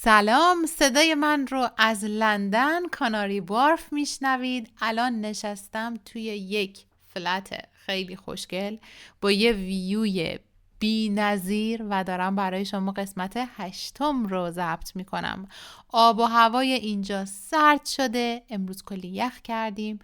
سلام، صدای من رو از لندن کاناری وارف میشنوید. الان نشستم توی یک فلت خیلی خوشگل با یه ویوی بی نظیر و دارم برای شما قسمت 8 رو ضبط میکنم. آب و هوای اینجا سرد شده، امروز کلی یخ کردیم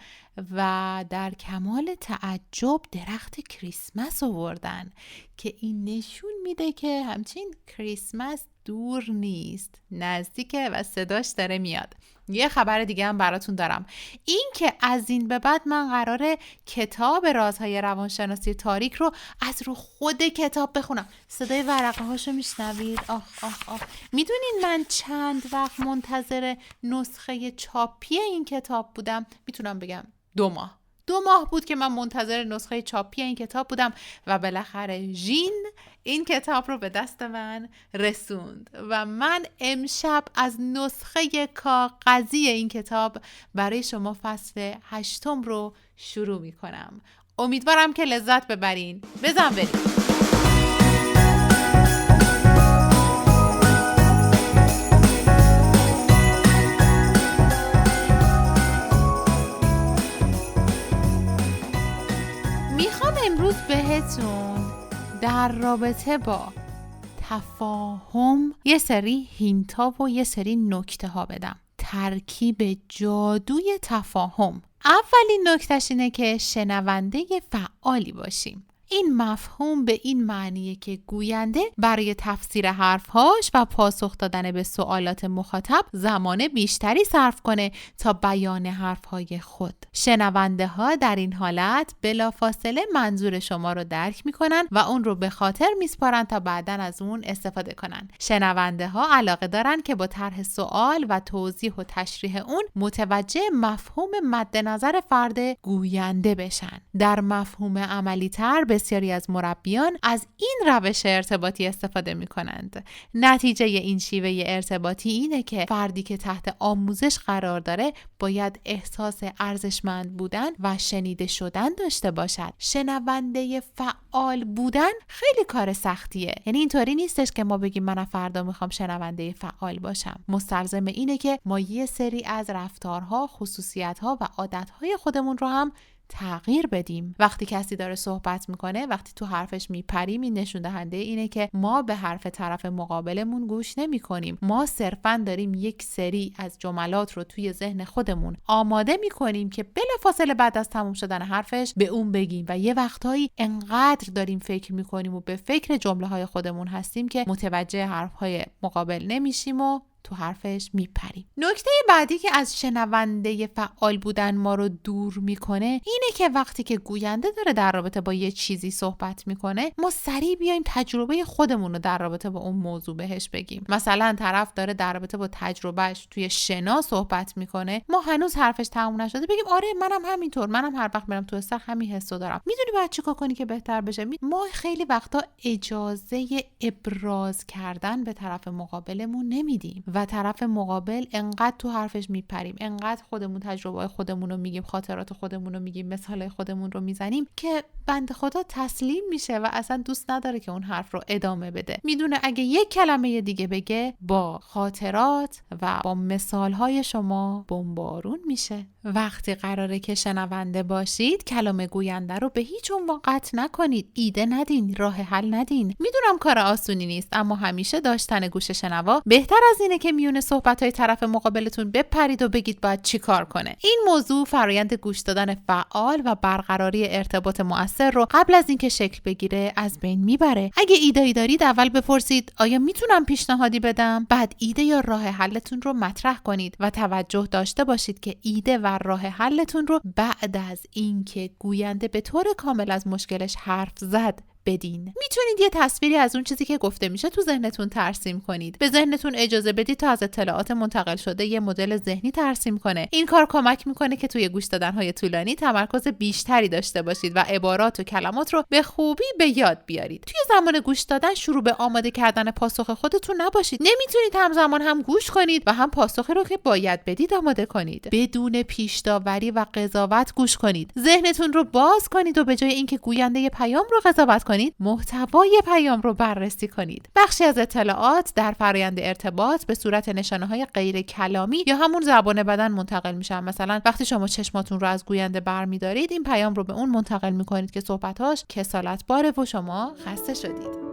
و در کمال تعجب درخت کریسمس آوردن که این نشون میده که همچین کریسمس دور نیست، نزدیکه و صداش داره میاد. یه خبر دیگه هم براتون دارم، این که از این به بعد من قراره کتاب رازهای روانشناسی تاریک رو از رو خود کتاب بخونم. صدای ورقه هاشو میشنوید؟ آه. میدونین من چند وقت منتظر نسخه چاپی این کتاب بودم؟ میتونم بگم 2 ماه بود که من منتظر نسخه چاپی این کتاب بودم و بالاخره ژین این کتاب رو به دست من رسوند و من امشب از نسخه کاغذی این کتاب برای فصل 8 رو شروع می کنم. امیدوارم که لذت ببرین. بزن بریم. امروز بهتون در رابطه با تفاهم یه سری هینتا و یه سری نکته ها بدم. ترکیب جادوی تفاهم. اولین نکتهش اینه که شنونده فعالی باشیم. این مفهوم به این معنیه که گوینده برای تفسیر حرفهاش و پاسخ دادن به سوالات مخاطب زمان بیشتری صرف کنه تا بیان حرفهای خود. شنونده ها در این حالت بلافاصله منظور شما رو درک میکنن و اون رو به خاطر میسپارن تا بعداً از اون استفاده کنن. شنونده ها علاقه دارن که با طرح سوال و توضیح و تشریح اون متوجه مفهوم مد نظر فرد گوینده بشن. در مفهوم عملی تر بسیاری از مربیان از این روش ارتباطی استفاده می کنند. نتیجه این شیوه ارتباطی اینه که فردی که تحت آموزش قرار داره باید احساس ارزشمند بودن و شنیده شدن داشته باشد. شنونده فعال بودن خیلی کار سختیه. یعنی اینطوری نیستش که ما بگیم من فردا میخوام شنونده فعال باشم. مستلزم اینه که ما یه سری از رفتارها، خصوصیتها و عادتهای خودمون رو هم تغییر بدیم. وقتی کسی داره صحبت میکنه، وقتی تو حرفش میپریم، این نشون دهنده اینه که ما به حرف طرف مقابلمون گوش نمیکنیم. ما صرفاً داریم یک سری از جملات رو توی ذهن خودمون آماده میکنیم که بلافاصله بعد از تموم شدن حرفش به اون بگیم و یه وقتایی انقدر داریم فکر میکنیم و به فکر جمله های خودمون هستیم که متوجه حرفهای مقابل نمیشیم و تو حرفش میپریم. نکته بعدی که از شنونده فعال بودن ما رو دور میکنه اینه که وقتی که گوینده داره در رابطه با یه چیزی صحبت میکنه، ما سریع بیایم تجربه خودمون رو در رابطه با اون موضوع بهش بگیم. مثلا طرف داره در رابطه با تجربهش توی شنا صحبت میکنه، ما هنوز حرفش تموم نشده بگیم آره منم همینطور، منم هر وقت میرم تو استخر همین حسو دارم. میدونی باید چیکار کنی که بهتر بشه؟ ما خیلی وقتا اجازه ابراز کردن به طرف مقابلمون نمیدیم و طرف مقابل انقدر تو حرفش میپریم، انقدر خودمون تجربه خودمون رو میگیم، خاطرات خودمون رو میگیم، مثال خودمون رو میزنیم که بنده خدا تسلیم میشه و اصلا دوست نداره که اون حرف رو ادامه بده. میدونه اگه یک کلمه دیگه بگه با خاطرات و با مثالهای شما بمبارون میشه. وقتی قراره که شنونده باشید، کلام گوینده رو به هیچ عنوان قطع نکنید، ایده ندین، راه حل ندین. میدونم کار آسونی نیست، اما همیشه داشتن گوش شنوا بهتر از اینه که میونه صحبت‌های طرف مقابلتون بپرید و بگید باید چی کار کنه. این موضوع فرایند گوش دادن فعال و برقراری ارتباط مؤثر رو قبل از اینکه شکل بگیره از بین میبره. اگه ایده‌ای دارید اول بپرسید آیا میتونم پیشنهادی بدم؟ بعد ایده یا راه حلتون رو مطرح کنید و توجه داشته باشید که ایده و راه حلتون رو بعد از اینکه گوینده به طور کامل از مشکلش حرف زد بدین. میتونید یه تصویری از اون چیزی که گفته میشه تو ذهنتون ترسیم کنید. به ذهنتون اجازه بدید تا از اطلاعات منتقل شده یه مدل ذهنی ترسیم کنه. این کار کمک میکنه که توی گوش دادن‌های طولانی تمرکز بیشتری داشته باشید و عبارات و کلمات رو به خوبی به یاد بیارید. توی زمان گوش دادن شروع به آماده کردن پاسخ خودتون نباشید. نمیتونید همزمان هم گوش کنید و هم پاسخی رو که باید بدید آماده کنید. بدون پیش داوری و قضاوت گوش کنید. ذهنتون رو باز کنید و به جای اینکه گوینده پیام رو قضاوت کنید، محتوای پیام رو بررسی کنید. بخشی از اطلاعات در فرآیند ارتباط به صورت نشانه‌های غیر کلامی یا همون زبان بدن منتقل میشن. مثلا وقتی شما چشماتون رو از گوینده برمی‌دارید، این پیام رو به اون منتقل می‌کنید که صحبت‌هاش کسالت‌باره و شما خسته شدید.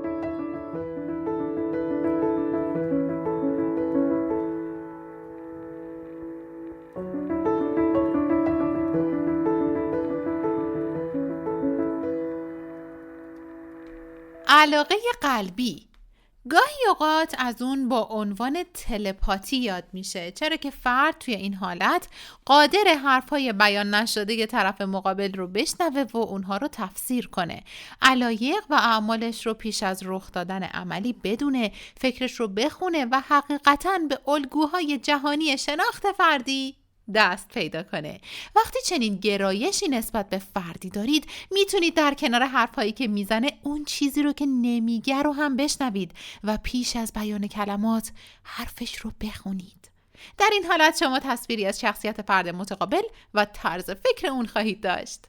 علاقه قلبی گاهی اوقات از اون با عنوان تلپاتی یاد میشه، چرا که فرد توی این حالت قادر حرفهای بیان نشده طرف مقابل رو بشنوه و اونها رو تفسیر کنه، علایق و اعمالش رو پیش از رخ دادن عملی بدونه، فکرش رو بخونه و حقیقتاً به الگوهای جهانی شناخت فردی دست پیدا کنه. وقتی چنین گرایشی نسبت به فردی دارید، میتونید در کنار حرفایی که میزنه اون چیزی رو که نمیگه رو هم بشنوید و پیش از بیان کلمات حرفش رو بخونید. در این حالت شما تصویری از شخصیت فرد متقابل و طرز فکر اون خواهید داشت.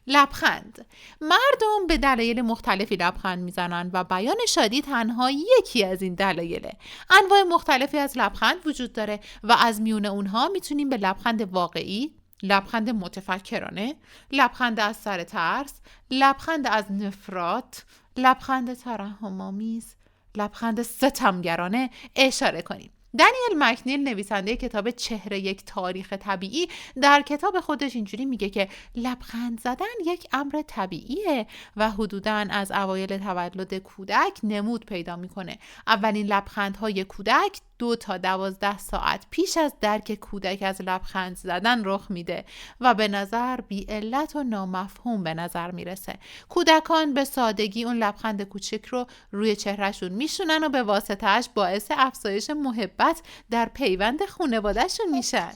لبخند. مردم به دلایل مختلفی لبخند میزنن و بیان شادی تنها یکی از این دلایله. انواع مختلفی از لبخند وجود داره و از میون اونها میتونیم به لبخند واقعی، لبخند متفکرانه، لبخند از سر ترس، لبخند از نفرت، لبخند ترحم‌آمیز، لبخند ستمگرانه اشاره کنیم. دنیل مکنیل نویسنده کتاب چهره یک تاریخ طبیعی در کتاب خودش اینجوری میگه که لبخند زدن یک امر طبیعیه و حدوداً از اوایل تولد کودک نمود پیدا میکنه. اولین لبخندهای کودک 2 تا 12 ساعت پیش از درک کودک از لبخند زدن رخ میده و به نظر بی علت و نامفهوم به نظر میرسه. کودکان به سادگی اون لبخند کوچک رو روی چهرهشون میشونن و به واسطهش باعث افزایش محبت در پیوند خانواده‌شون میشن.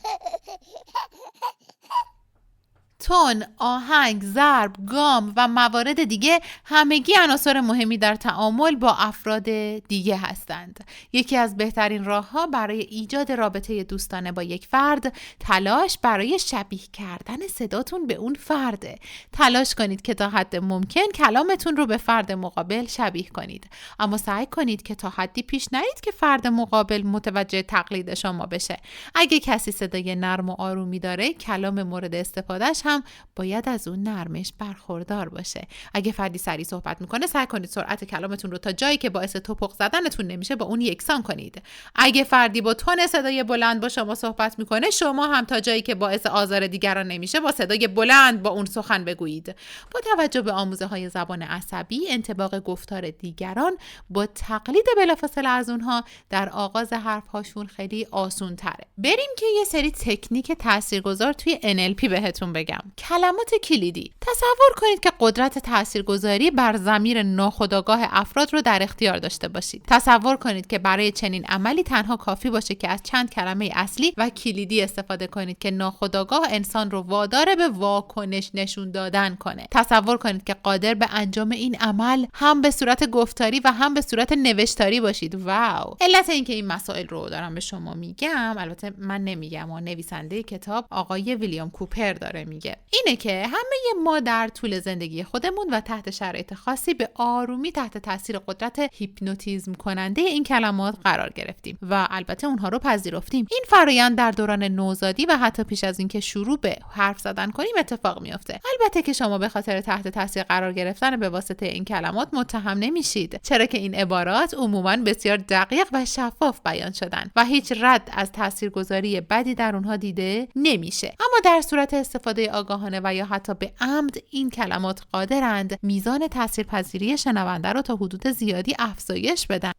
تون، آهنگ، ضرب، گام و موارد دیگه همگی عناصر مهمی در تعامل با افراد دیگه هستند. یکی از بهترین راه‌ها برای ایجاد رابطه دوستانه با یک فرد، تلاش برای شبیه کردن صداتون به اون فرده. تلاش کنید که تا حد ممکن کلامتون رو به فرد مقابل شبیه کنید. اما سعی کنید که تا حدی پیش نرید که فرد مقابل متوجه تقلید شما بشه. اگه کسی صدای نرم و آرومی داره، کلام مورد استفادهش هم باید از اون نرمش برخوردار باشه. اگه فردی سریع صحبت میکنه، سعی کنید سرعت کلامتون رو تا جایی که باعث توپق زدنتون نمیشه با اون یکسان کنید. اگه فردی با تون صدای بلند با شما صحبت میکنه، شما هم تا جایی که باعث آزار دیگران نمیشه با صدای بلند با اون سخن بگویید. با توجه به آموزه‌های زبان عصبی، انطباق گفتار دیگران با تقلید بلافاصله از اونها در آغاز حرف‌هاشون خیلی آسون تره. بریم که یه سری تکنیک تاثیرگذار توی NLP بهتون بگم. کلمات کلیدی. تصور کنید که قدرت تاثیرگذاری بر ضمیر ناخودآگاه افراد رو در اختیار داشته باشید. تصور کنید که برای چنین عملی تنها کافی باشه که از چند کلمه اصلی و کلیدی استفاده کنید که ناخودآگاه انسان رو وادار به واکنش نشون دادن کنه. تصور کنید که قادر به انجام این عمل هم به صورت گفتاری و هم به صورت نوشتاری باشید. واو! علت اینکه این مسائل رو دارم به شما میگم، البته من نمیگم، نویسنده کتاب آقای ویلیام کوپر داره میگه، اینه که همه ما در طول زندگی خودمون و تحت شرایط خاصی به آرومی تحت تاثیر قدرت هیپنوتیزم کننده این کلمات قرار گرفتیم و البته اونها رو پذیرفتیم. این فرآیند در دوران نوزادی و حتی پیش از اینکه شروع به حرف زدن کنیم اتفاق میفته. البته که شما به خاطر تحت تاثیر قرار گرفتن به واسطه این کلمات متهم نمیشید، چرا که این عبارات عموماً بسیار دقیق و شفاف بیان شدن و هیچ رد از تاثیرگذاری بدی در اونها دیده نمیشه. اما در صورت استفاده آگاهانه و یا حتی به عمد، این کلمات قادرند میزان تاثیرپذیری شنونده رو تا حدود زیادی افزایش بدن.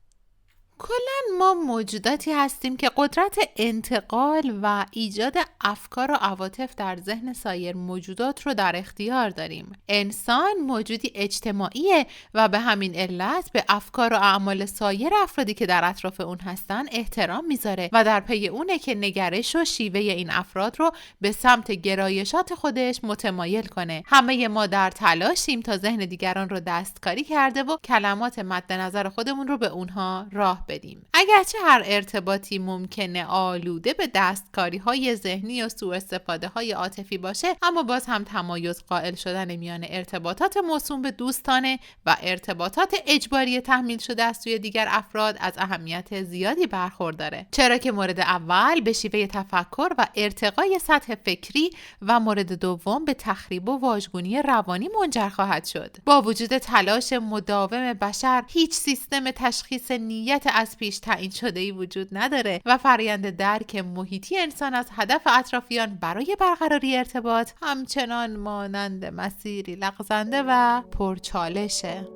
کلاً ما موجوداتی هستیم که قدرت انتقال و ایجاد افکار و عواطف در ذهن سایر موجودات رو در اختیار داریم. انسان موجودی اجتماعیه و به همین علت به افکار و اعمال سایر افرادی که در اطراف اون هستن احترام میذاره و در پی اونه که نگرش و شیوه این افراد رو به سمت گرایشات خودش متمایل کنه. همه ما در تلاشیم تا ذهن دیگران رو دستکاری کرده و کلمات مد نظر خودمون رو به اونها راه بدیم. اگرچه هر ارتباطی ممکنه آلوده به دستکاری‌های ذهنی و سوء استفاده‌های عاطفی باشه، اما باز هم تمایز قائل شدن میان ارتباطات موسوم به دوستانه و ارتباطات اجباری تحمیل شده از سوی دیگر افراد از اهمیت زیادی برخورداره، چرا که مورد اول به شیوه تفکر و ارتقای سطح فکری و مورد دوم به تخریب و واژگونی روانی منجر خواهد شد. با وجود تلاش مداوم بشر، هیچ سیستم تشخیص نیت از پیش تعیین شده‌ای وجود نداره و فرآیند درک محیطی انسان از هدف اطرافیان برای برقراری ارتباط همچنان مانند مسیری لغزنده و پرچالشه.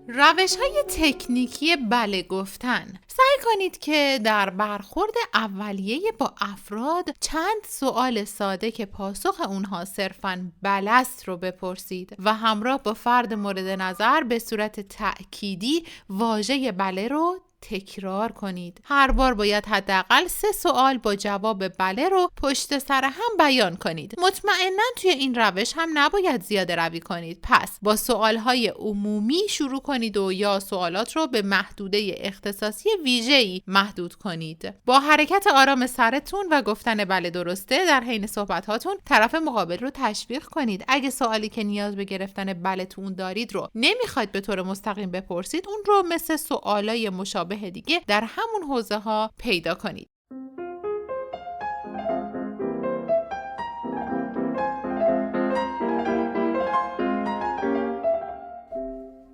روش‌های تکنیکی بله گفتن. سعی کنید که در برخورد اولیه با افراد چند سوال ساده که پاسخ اونها صرفاً بله است رو بپرسید و همراه با فرد مورد نظر به صورت تأکیدی واژه بله رو تکرار کنید. هر بار باید حداقل 3 سوال با جواب بله رو پشت سر هم بیان کنید. مطمئناً توی این روش هم نباید زیاده روی کنید. پس با سوالهای عمومی شروع کنید و یا سوالات رو به محدوده اختصاصی ویژه‌ای محدود کنید. با حرکت آرام سرتون و گفتن بله درسته در حین صحبتاتون طرف مقابل رو تشویق کنید. اگه سوالی که نیاز به گرفتن بله تو اون دارید رو نمیخواید به طور مستقیم بپرسید، اون رو مثل سوالای مشابه دیگه در همون حوزه ها پیدا کنید.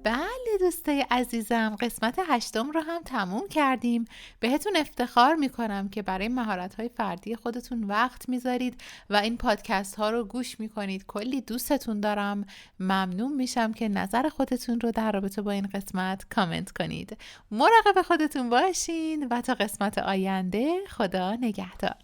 بله دوستای عزیزم، قسمت 8 رو هم تموم کردیم. بهتون افتخار میکنم که برای مهارت‌های فردی خودتون وقت میذارید و این پادکست ها رو گوش میکنید. کلی دوستتون دارم. ممنون میشم که نظر خودتون رو در رابطه با این قسمت کامنت کنید. مراقب خودتون باشین و تا قسمت آینده خدا نگهدار.